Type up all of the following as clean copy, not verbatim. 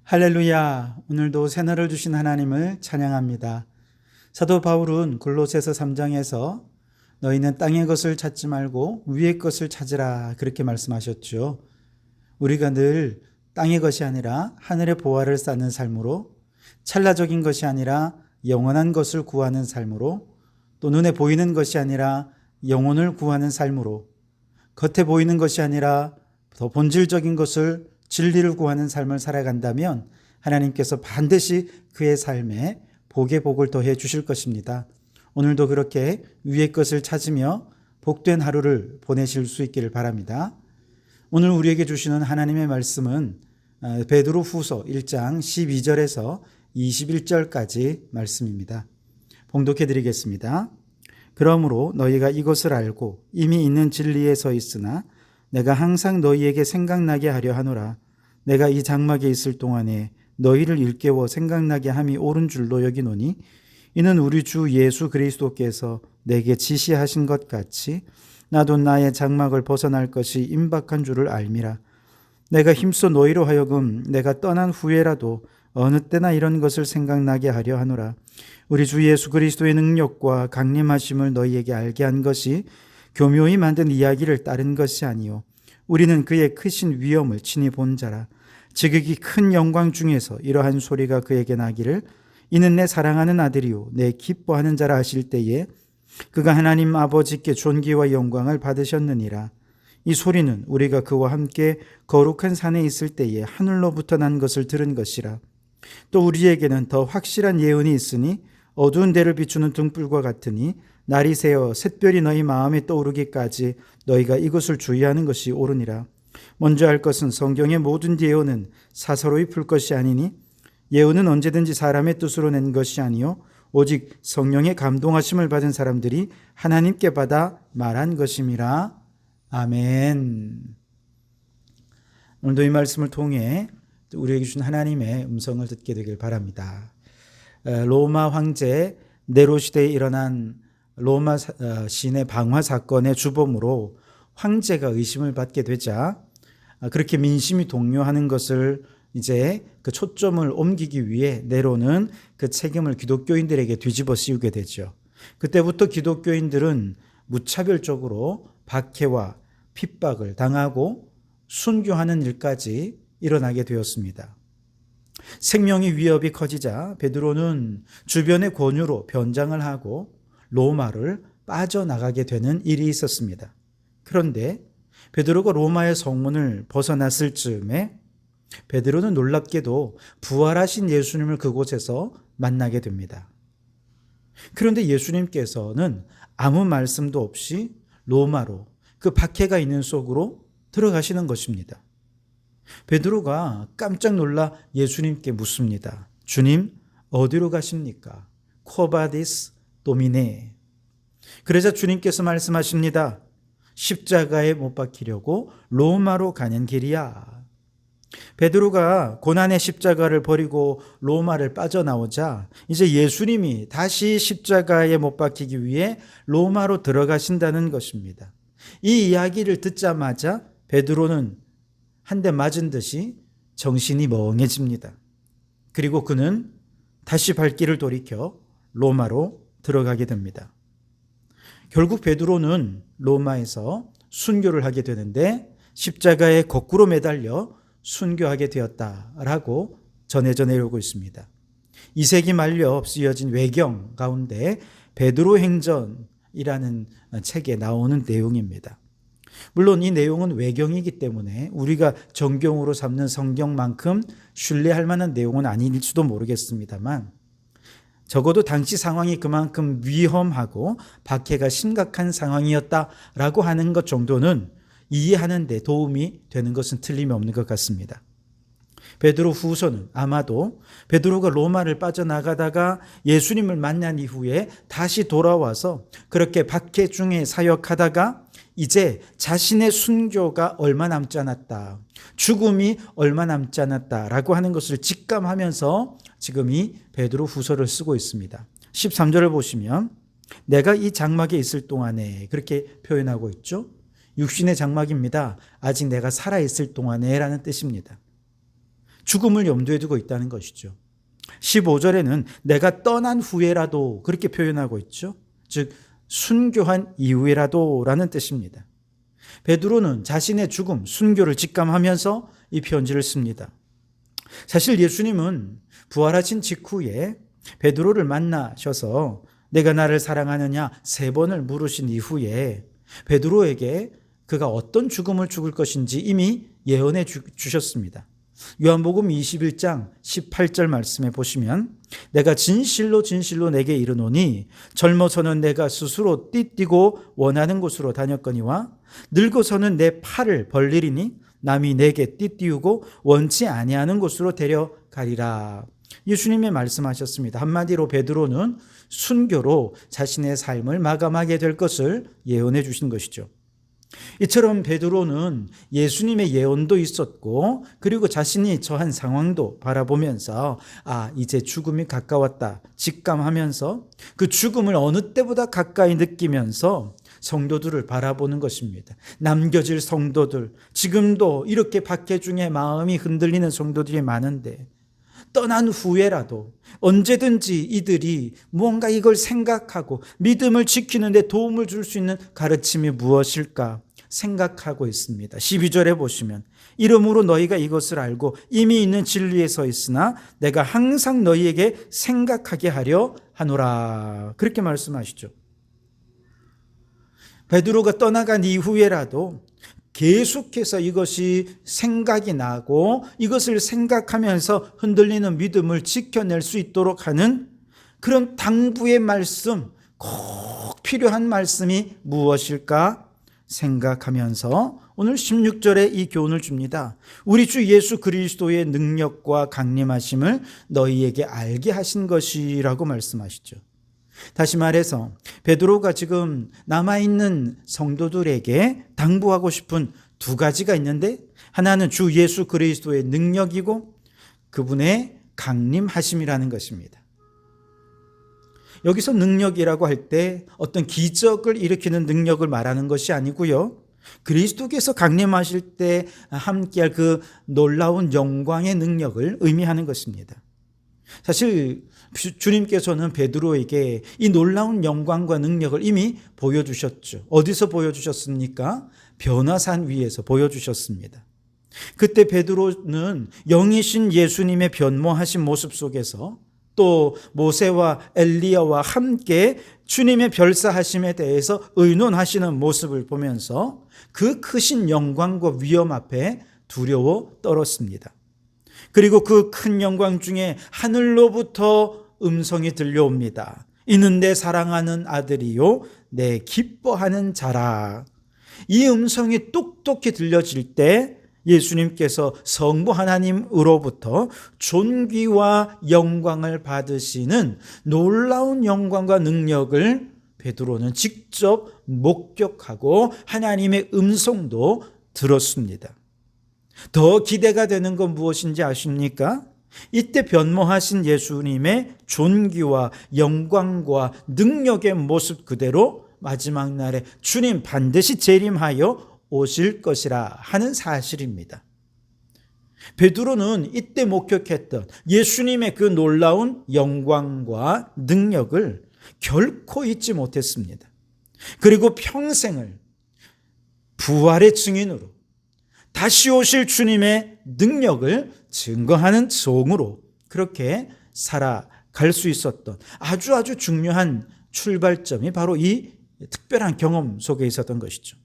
할렐루야. 오늘도 새날을 주신 하나님을 찬양합니다. 사도 바울은 골로새서 3장에서 너희는 땅의 것을 찾지 말고 위의 것을 찾으라 그렇게 말씀하셨죠. 우리가 늘 땅의 것이 아니라 하늘의 보화를 쌓는 삶으로, 찰나적인 것이 아니라 영원한 것을 구하는 삶으로, 또 눈에 보이는 것이 아니라 영혼을 구하는 삶으로, 겉에 보이는 것이 아니라 더 본질적인 것을, 진리를 구하는 삶을 살아간다면 하나님께서 반드시 그의 삶에 복의 복을 더해 주실 것입니다. 오늘도 그렇게 위의 것을 찾으며 복된 하루를 보내실 수 있기를 바랍니다. 오늘 우리에게 주시는 하나님의 말씀은 베드로 후서 1장 12절에서 21절까지 말씀입니다. 봉독해 드리겠습니다. 그러므로 너희가 이것을 알고 이미 있는 진리에 서 있으나 내가 항상 너희에게 생각나게 하려 하노라. 내가 이 장막에 있을 동안에 너희를 일깨워 생각나게 함이 옳은 줄로 여기노니 이는 우리 주 예수 그리스도께서 내게 지시하신 것 같이 나도 나의 장막을 벗어날 것이 임박한 줄을 알미라. 내가 힘써 너희로 하여금 내가 떠난 후에라도 어느 때나 이런 것을 생각나게 하려 하노라. 우리 주 예수 그리스도의 능력과 강림하심을 너희에게 알게 한 것이 교묘히 만든 이야기를 따른 것이 아니요 우리는 그의 크신 위엄을 친히 본 자라. 지극히 큰 영광 중에서 이러한 소리가 그에게 나기를 이는 내 사랑하는 아들이요 내 기뻐하는 자라 하실 때에 그가 하나님 아버지께 존귀와 영광을 받으셨느니라. 이 소리는 우리가 그와 함께 거룩한 산에 있을 때에 하늘로부터 난 것을 들은 것이라. 또 우리에게는 더 확실한 예언이 있으니 어두운 데를 비추는 등불과 같으니 날이 새어 샛별이 너희 마음에 떠오르기까지 너희가 이것을 주의하는 것이 옳으니라. 먼저 할 것은 성경의 모든 예언은 사사로이 풀 것이 아니니 예언은 언제든지 사람의 뜻으로 낸 것이 아니요 오직 성령의 감동하심을 받은 사람들이 하나님께 받아 말한 것임이라. 아멘. 오늘도 이 말씀을 통해 우리에게 주신 하나님의 음성을 듣게 되길 바랍니다. 로마 황제 네로 시대에 일어난 로마 시인의 방화 사건의 주범으로 황제가 의심을 받게 되자 그렇게 민심이 동요하는 것을 이제 그 초점을 옮기기 위해 네로는 그 책임을 기독교인들에게 뒤집어 씌우게 되죠. 그때부터 기독교인들은 무차별적으로 박해와 핍박을 당하고 순교하는 일까지 일어나게 되었습니다. 생명의 위협이 커지자 베드로는 주변의 권유로 변장을 하고 로마를 빠져나가게 되는 일이 있었습니다. 그런데 베드로가 로마의 성문을 벗어났을 즈음에 베드로는 놀랍게도 부활하신 예수님을 그곳에서 만나게 됩니다. 그런데 예수님께서는 아무 말씀도 없이 로마로 그 박해가 있는 속으로 들어가시는 것입니다. 베드로가 깜짝 놀라 예수님께 묻습니다. 주님, 어디로 가십니까? 쿼바디스 도미네. 그러자 주님께서 말씀하십니다. 십자가에 못 박히려고 로마로 가는 길이야. 베드로가 고난의 십자가를 버리고 로마를 빠져나오자 이제 예수님이 다시 십자가에 못 박히기 위해 로마로 들어가신다는 것입니다. 이 이야기를 듣자마자 베드로는 한 대 맞은 듯이 정신이 멍해집니다. 그리고 그는 다시 발길을 돌이켜 로마로 들어가게 됩니다. 결국 베드로는 로마에서 순교를 하게 되는데 십자가에 거꾸로 매달려 순교하게 되었다라고 전해져 내려오고 있습니다. 2세기 말려 쓰여진 외경 가운데 베드로 행전이라는 책에 나오는 내용입니다. 물론 이 내용은 외경이기 때문에 우리가 정경으로 삼는 성경만큼 신뢰할 만한 내용은 아닐 수도 모르겠습니다만 적어도 당시 상황이 그만큼 위험하고 박해가 심각한 상황이었다라고 하는 것 정도는 이해하는 데 도움이 되는 것은 틀림이 없는 것 같습니다. 베드로 후서는 아마도 베드로가 로마를 빠져나가다가 예수님을 만난 이후에 다시 돌아와서 그렇게 박해 중에 사역하다가 이제 자신의 순교가 얼마 남지 않았다, 죽음이 얼마 남지 않았다라고 하는 것을 직감하면서 지금 이 베드로 후서를 쓰고 있습니다. 13절을 보시면 내가 이 장막에 있을 동안에 그렇게 표현하고 있죠. 육신의 장막입니다. 아직 내가 살아있을 동안에 라는 뜻입니다. 죽음을 염두에 두고 있다는 것이죠. 15절에는 내가 떠난 후에라도 그렇게 표현하고 있죠. 즉 순교한 이후에라도 라는 뜻입니다. 베드로는 자신의 죽음, 순교를 직감하면서 이 편지를 씁니다. 사실 예수님은 부활하신 직후에 베드로를 만나셔서 내가 나를 사랑하느냐 3번을 물으신 이후에 베드로에게 그가 어떤 죽음을 죽을 것인지 이미 예언해 주셨습니다. 요한복음 21장 18절 말씀에 보시면 내가 진실로 진실로 내게 이르노니 젊어서는 내가 스스로 띠뛰고 원하는 곳으로 다녔거니와 늙어서는 내 팔을 벌리리니 남이 내게 띠띠우고 원치 아니하는 곳으로 데려가리라. 예수님이 말씀하셨습니다. 한마디로 베드로는 순교로 자신의 삶을 마감하게 될 것을 예언해 주신 것이죠. 이처럼 베드로는 예수님의 예언도 있었고 그리고 자신이 처한 상황도 바라보면서 이제 죽음이 가까웠다 직감하면서 그 죽음을 어느 때보다 가까이 느끼면서 성도들을 바라보는 것입니다. 남겨질 성도들, 지금도 이렇게 박해 중에 마음이 흔들리는 성도들이 많은데 떠난 후에라도 언제든지 이들이 무언가 이걸 생각하고 믿음을 지키는 데 도움을 줄 수 있는 가르침이 무엇일까 생각하고 있습니다. 12절에 보시면 이러므로 너희가 이것을 알고 이미 있는 진리에 서 있으나 내가 항상 너희에게 생각하게 하려 하노라. 그렇게 말씀하시죠. 베드로가 떠나간 이후에라도 계속해서 이것이 생각이 나고 이것을 생각하면서 흔들리는 믿음을 지켜낼 수 있도록 하는 그런 당부의 말씀, 꼭 필요한 말씀이 무엇일까 생각하면서 오늘 16절에 이 교훈을 줍니다. 우리 주 예수 그리스도의 능력과 강림하심을 너희에게 알게 하신 것이라고 말씀하시죠. 다시 말해서 베드로가 지금 남아있는 성도들에게 당부하고 싶은 2가지가 있는데 하나는 주 예수 그리스도의 능력이고 그분의 강림하심이라는 것입니다. 여기서 능력이라고 할 때 어떤 기적을 일으키는 능력을 말하는 것이 아니고요. 그리스도께서 강림하실 때 함께할 그 놀라운 영광의 능력을 의미하는 것입니다. 사실 주님께서는 베드로에게 이 놀라운 영광과 능력을 이미 보여주셨죠. 어디서 보여주셨습니까? 변화산 위에서 보여주셨습니다. 그때 베드로는 영이신 예수님의 변모하신 모습 속에서 또 모세와 엘리야와 함께 주님의 별사하심에 대해서 의논하시는 모습을 보면서 그 크신 영광과 위엄 앞에 두려워 떨었습니다. 그리고 그 큰 영광 중에 하늘로부터 음성이 들려옵니다. 이는 내 사랑하는 아들이요 내 기뻐하는 자라. 이 음성이 똑똑히 들려질 때 예수님께서 성부 하나님으로부터 존귀와 영광을 받으시는 놀라운 영광과 능력을 베드로는 직접 목격하고 하나님의 음성도 들었습니다. 더 기대가 되는 건 무엇인지 아십니까? 이때 변모하신 예수님의 존귀와 영광과 능력의 모습 그대로 마지막 날에 주님 반드시 재림하여 오실 것이라 하는 사실입니다. 베드로는 이때 목격했던 예수님의 그 놀라운 영광과 능력을 결코 잊지 못했습니다. 그리고 평생을 부활의 증인으로 다시 오실 주님의 능력을 증거하는 종으로 그렇게 살아갈 수 있었던 아주 중요한 출발점이 바로 이 특별한 경험 속에 있었던 것이죠.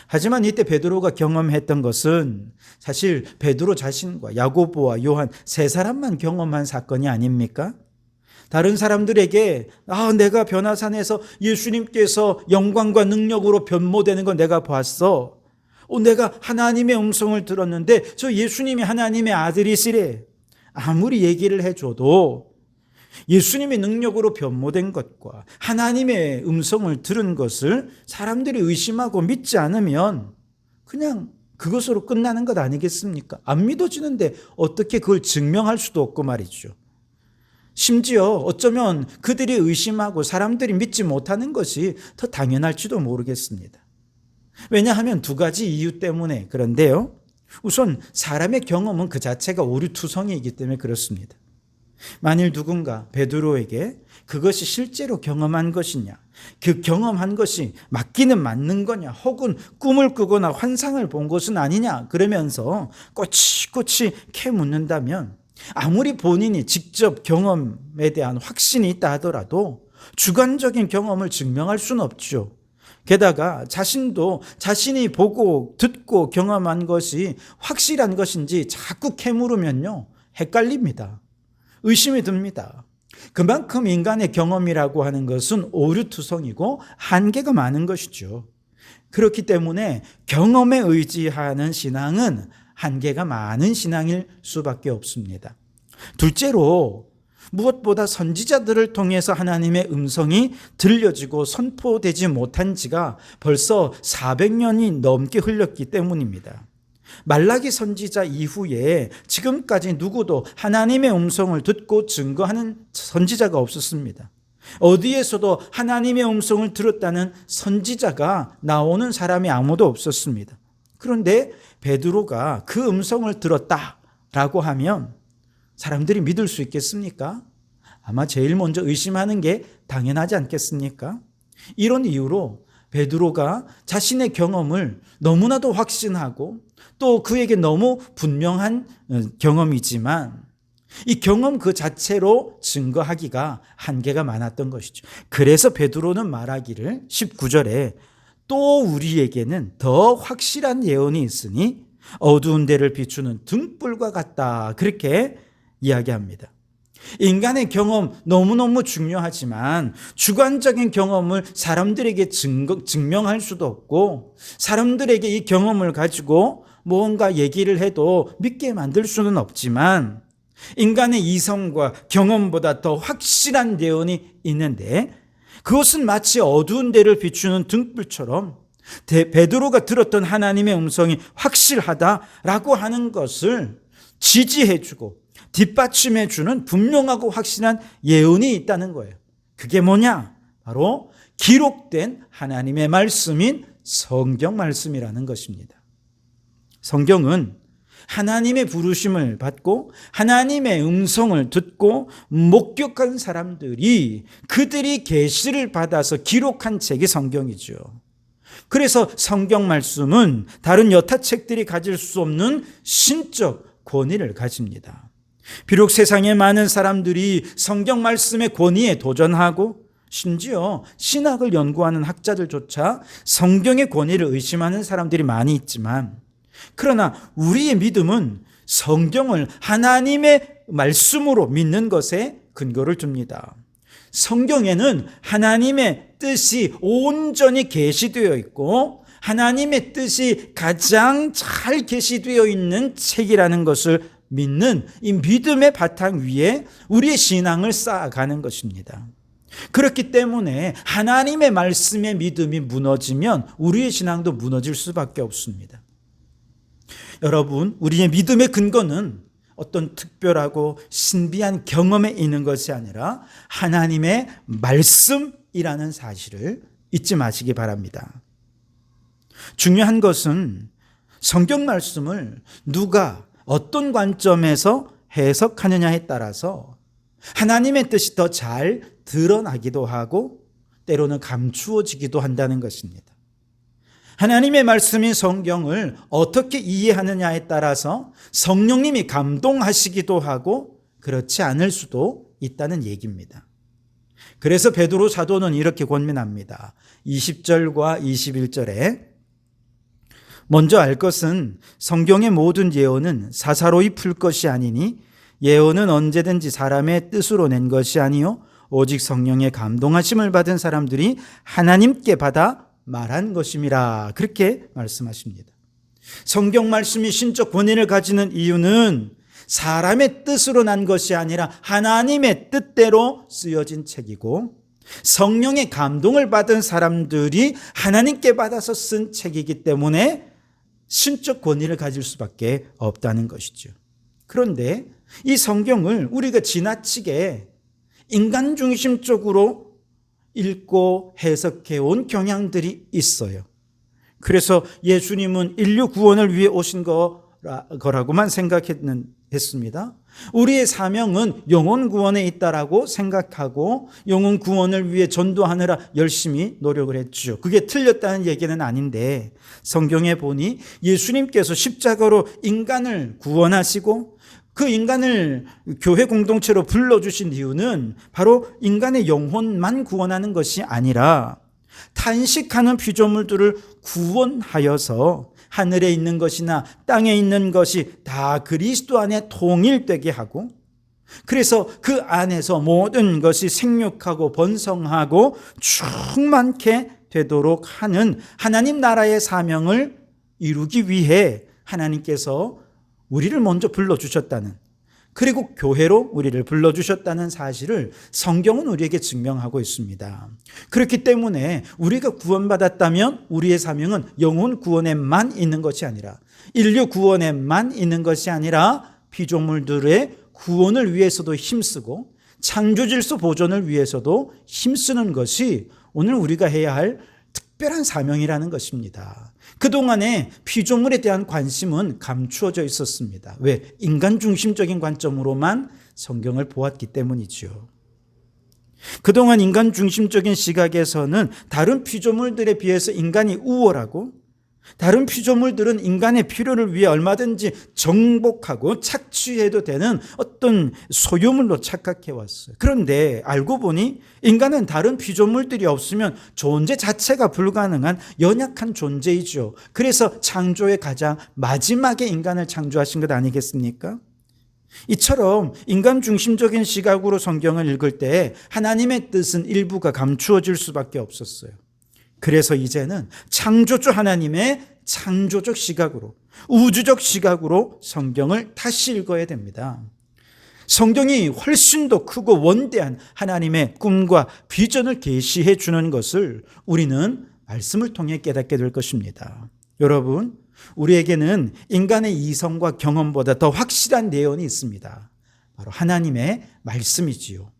하지만 이때 베드로가 경험했던 것은 사실 베드로 자신과 야고보와 요한 3사람만 경험한 사건이 아닙니까? 다른 사람들에게 내가 변화산에서 예수님께서 영광과 능력으로 변모되는 건 내가 봤어. 내가 하나님의 음성을 들었는데 저 예수님이 하나님의 아들이시래. 아무리 얘기를 해줘도 예수님의 능력으로 변모된 것과 하나님의 음성을 들은 것을 사람들이 의심하고 믿지 않으면 그냥 그것으로 끝나는 것 아니겠습니까? 안 믿어지는데 어떻게 그걸 증명할 수도 없고 말이죠. 심지어 어쩌면 그들이 의심하고 사람들이 믿지 못하는 것이 더 당연할지도 모르겠습니다. 왜냐하면 2가지 이유 때문에 그런데요. 우선 사람의 경험은 그 자체가 오류투성이이기 때문에 그렇습니다. 만일 누군가 베드로에게 그것이 실제로 경험한 것이냐, 그 경험한 것이 맞기는 맞는 거냐, 혹은 꿈을 꾸거나 환상을 본 것은 아니냐 그러면서 꼬치꼬치 캐 묻는다면 아무리 본인이 직접 경험에 대한 확신이 있다 하더라도 주관적인 경험을 증명할 수는 없죠. 게다가 자신도 자신이 보고 듣고 경험한 것이 확실한 것인지 자꾸 캐물으면요, 헷갈립니다. 의심이 듭니다. 그만큼 인간의 경험이라고 하는 것은 오류투성이고 한계가 많은 것이죠. 그렇기 때문에 경험에 의지하는 신앙은 한계가 많은 신앙일 수밖에 없습니다. 둘째로 무엇보다 선지자들을 통해서 하나님의 음성이 들려지고 선포되지 못한 지가 벌써 400년이 넘게 흘렀기 때문입니다. 말라기 선지자 이후에 지금까지 누구도 하나님의 음성을 듣고 증거하는 선지자가 없었습니다. 어디에서도 하나님의 음성을 들었다는 선지자가 나오는 사람이 아무도 없었습니다. 그런데 베드로가 그 음성을 들었다라고 하면 사람들이 믿을 수 있겠습니까? 아마 제일 먼저 의심하는 게 당연하지 않겠습니까? 이런 이유로 베드로가 자신의 경험을 너무나도 확신하고 또 그에게 너무 분명한 경험이지만 이 경험 그 자체로 증거하기가 한계가 많았던 것이죠. 그래서 베드로는 말하기를 19절에 또 우리에게는 더 확실한 예언이 있으니 어두운 데를 비추는 등불과 같다, 그렇게 이야기합니다. 인간의 경험 너무너무 중요하지만 주관적인 경험을 사람들에게 증명할 수도 없고 사람들에게 이 경험을 가지고 뭔가 얘기를 해도 믿게 만들 수는 없지만 인간의 이성과 경험보다 더 확실한 예언이 있는데 그것은 마치 어두운 데를 비추는 등불처럼 베드로가 들었던 하나님의 음성이 확실하다라고 하는 것을 지지해주고 뒷받침해주는 분명하고 확실한 예언이 있다는 거예요. 그게 뭐냐? 바로 기록된 하나님의 말씀인 성경 말씀이라는 것입니다. 성경은 하나님의 부르심을 받고 하나님의 음성을 듣고 목격한 사람들이 그들이 계시를 받아서 기록한 책이 성경이죠. 그래서 성경 말씀은 다른 여타 책들이 가질 수 없는 신적 권위를 가집니다. 비록 세상에 많은 사람들이 성경 말씀의 권위에 도전하고 심지어 신학을 연구하는 학자들조차 성경의 권위를 의심하는 사람들이 많이 있지만 그러나 우리의 믿음은 성경을 하나님의 말씀으로 믿는 것에 근거를 둡니다. 성경에는 하나님의 뜻이 온전히 계시되어 있고 하나님의 뜻이 가장 잘 계시되어 있는 책이라는 것을 믿는 이 믿음의 바탕 위에 우리의 신앙을 쌓아가는 것입니다. 그렇기 때문에 하나님의 말씀에 믿음이 무너지면 우리의 신앙도 무너질 수밖에 없습니다. 여러분, 우리의 믿음의 근거는 어떤 특별하고 신비한 경험에 있는 것이 아니라 하나님의 말씀이라는 사실을 잊지 마시기 바랍니다. 중요한 것은 성경 말씀을 누가 어떤 관점에서 해석하느냐에 따라서 하나님의 뜻이 더 잘 드러나기도 하고 때로는 감추어지기도 한다는 것입니다. 하나님의 말씀인 성경을 어떻게 이해하느냐에 따라서 성령님이 감동하시기도 하고 그렇지 않을 수도 있다는 얘기입니다. 그래서 베드로 사도는 이렇게 권면합니다. 20절과 21절에 먼저 알 것은 성경의 모든 예언은 사사로이 풀 것이 아니니 예언은 언제든지 사람의 뜻으로 낸 것이 아니요 오직 성령의 감동하심을 받은 사람들이 하나님께 받아 말한 것임이라, 그렇게 말씀하십니다. 성경 말씀이 신적 권위를 가지는 이유는 사람의 뜻으로 난 것이 아니라 하나님의 뜻대로 쓰여진 책이고 성령의 감동을 받은 사람들이 하나님께 받아서 쓴 책이기 때문에 신적 권위를 가질 수밖에 없다는 것이죠. 그런데 이 성경을 우리가 지나치게 인간 중심적으로 읽고 해석해 온 경향들이 있어요. 그래서 예수님은 인류 구원을 위해 오신 거 거라고만 했습니다. 우리의 사명은 영혼 구원에 있다라고 생각하고 영혼 구원을 위해 전도하느라 열심히 노력을 했죠. 그게 틀렸다는 얘기는 아닌데 성경에 보니 예수님께서 십자가로 인간을 구원하시고 그 인간을 교회 공동체로 불러주신 이유는 바로 인간의 영혼만 구원하는 것이 아니라 탄식하는 피조물들을 구원하여서 하늘에 있는 것이나 땅에 있는 것이 다 그리스도 안에 통일되게 하고 그래서 그 안에서 모든 것이 생육하고 번성하고 충만케 되도록 하는 하나님 나라의 사명을 이루기 위해 하나님께서 우리를 먼저 불러주셨다는, 그리고 교회로 우리를 불러주셨다는 사실을 성경은 우리에게 증명하고 있습니다. 그렇기 때문에 우리가 구원받았다면 우리의 사명은 영혼 구원에만 있는 것이 아니라, 인류 구원에만 있는 것이 아니라 피조물들의 구원을 위해서도 힘쓰고 창조 질서 보존을 위해서도 힘쓰는 것이 오늘 우리가 해야 할 특별한 사명이라는 것입니다. 그동안에 피조물에 대한 관심은 감추어져 있었습니다. 왜? 인간 중심적인 관점으로만 성경을 보았기 때문이죠. 그동안 인간 중심적인 시각에서는 다른 피조물들에 비해서 인간이 우월하고 다른 피조물들은 인간의 필요를 위해 얼마든지 정복하고 착취해도 되는 어떤 소유물로 착각해왔어요. 그런데 알고 보니 인간은 다른 피조물들이 없으면 존재 자체가 불가능한 연약한 존재이죠. 그래서 창조의 가장 마지막에 인간을 창조하신 것 아니겠습니까? 이처럼 인간 중심적인 시각으로 성경을 읽을 때 하나님의 뜻은 일부가 감추어질 수밖에 없었어요. 그래서 이제는 창조주 하나님의 창조적 시각으로, 우주적 시각으로 성경을 다시 읽어야 됩니다. 성경이 훨씬 더 크고 원대한 하나님의 꿈과 비전을 계시해 주는 것을 우리는 말씀을 통해 깨닫게 될 것입니다. 여러분, 우리에게는 인간의 이성과 경험보다 더 확실한 내용이 있습니다. 바로 하나님의 말씀이지요.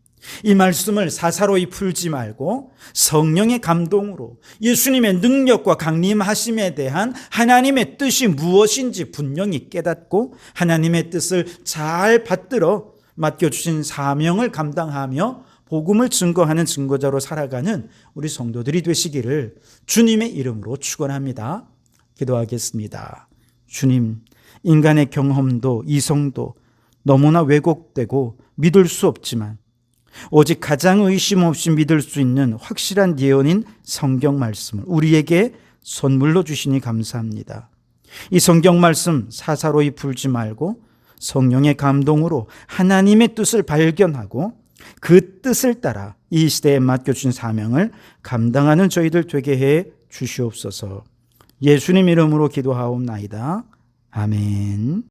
이 말씀을 사사로이 풀지 말고 성령의 감동으로 예수님의 능력과 강림하심에 대한 하나님의 뜻이 무엇인지 분명히 깨닫고 하나님의 뜻을 잘 받들어 맡겨주신 사명을 감당하며 복음을 증거하는 증거자로 살아가는 우리 성도들이 되시기를 주님의 이름으로 축원합니다. 기도하겠습니다. 주님, 인간의 경험도 이성도 너무나 왜곡되고 믿을 수 없지만 오직 가장 의심 없이 믿을 수 있는 확실한 예언인 성경 말씀을 우리에게 선물로 주시니 감사합니다. 이 성경 말씀 사사로이 풀지 말고 성령의 감동으로 하나님의 뜻을 발견하고 그 뜻을 따라 이 시대에 맡겨주신 사명을 감당하는 저희들 되게 해 주시옵소서. 예수님 이름으로 기도하옵나이다. 아멘.